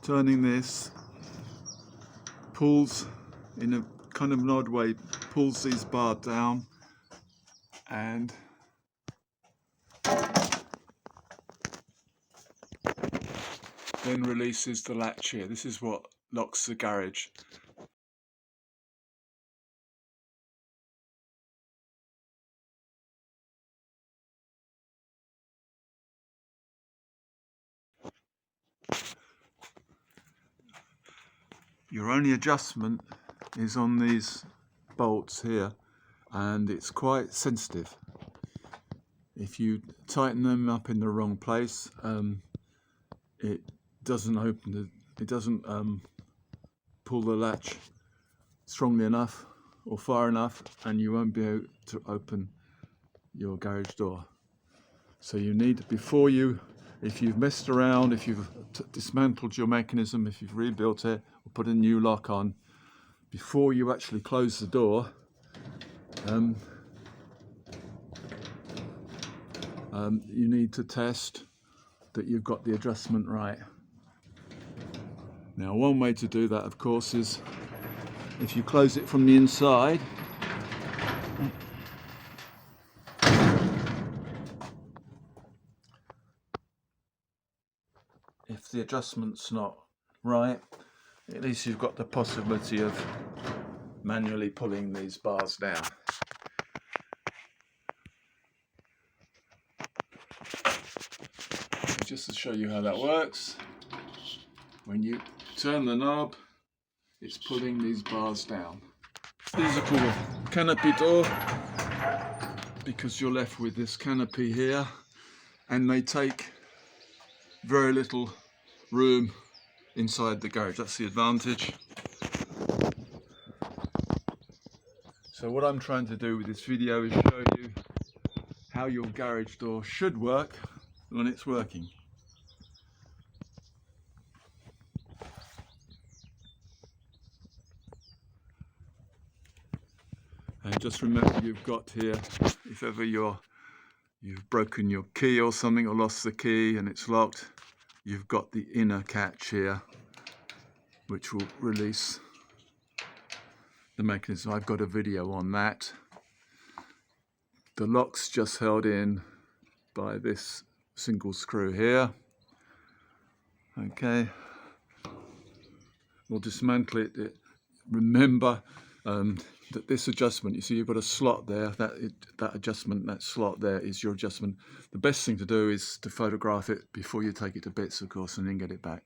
turning this pulls in a kind of an odd way, pulls these bars down and then releases the latch here. This is what locks the garage. Your only adjustment is on these bolts here, and it's quite sensitive. If you tighten them up in the wrong place, it doesn't open. It doesn't pull the latch strongly enough or far enough, and you won't be able to open your garage door. So you need, before you, if you've messed around, if you've dismantled your mechanism, if you've rebuilt it or put a new lock on, before you actually close the door, you need to test that you've got the adjustment right. Now, one way to do that, of course, is if you close it from the inside, if the adjustment's not right, at least you've got the possibility of manually pulling these bars down. Just to show you how that works, when you turn the knob, it's pulling these bars down. These are called a canopy door because you're left with this canopy here, and they take very little room inside the garage. That's the advantage. So what I'm trying to do with this video is show you how your garage door should work when it's working. And just remember, you've got here, if ever you've broken your key or something, or lost the key and it's locked, you've got the inner catch here, which will release the mechanism. I've got a video on that. The lock's just held in by this single screw here. Okay, we'll dismantle it. Remember that this adjustment, you see you've got a slot there, that adjustment, that slot there is your adjustment. The best thing to do is to photograph it before you take it to bits, of course, and then get it back.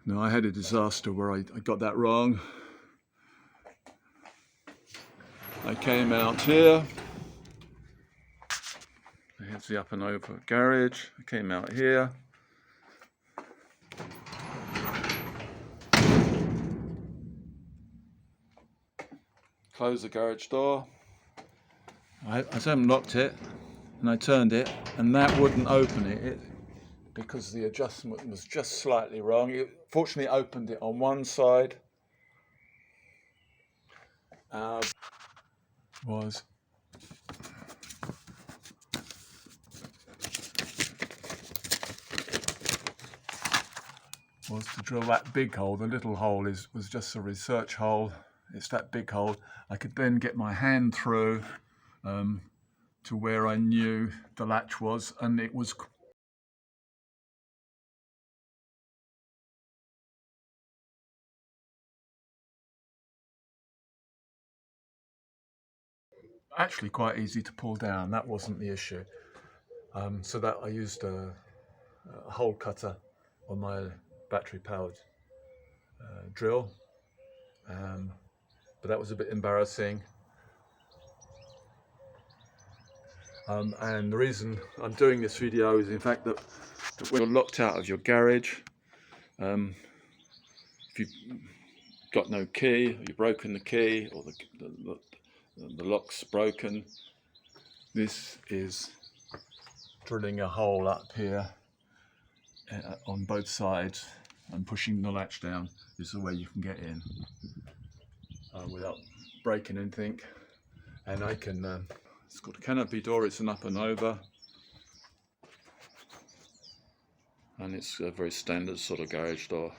Now, I had a disaster where I got that wrong. I came out here, here's the up and over garage. I came out here, close the garage door. I unlocked it and I turned it, and that wouldn't open it because the adjustment was just slightly wrong. Fortunately, it opened it on one side. Was to drill that big hole. The little hole was just a research hole. It's that big hole. I could then get my hand through to where I knew the latch was, and it was actually quite easy to pull down. That wasn't the issue. So that I used a hole cutter on my battery powered drill, but that was a bit embarrassing. And the reason I'm doing this video is, in fact, that when you're locked out of your garage, if you've got no key, or you've broken the key, or the lock's broken, this is drilling a hole up here on both sides, and pushing the latch down is the way you can get in without breaking anything. And I can, it's called a canopy door, it's an up and over. and it's a very standard sort of garage door.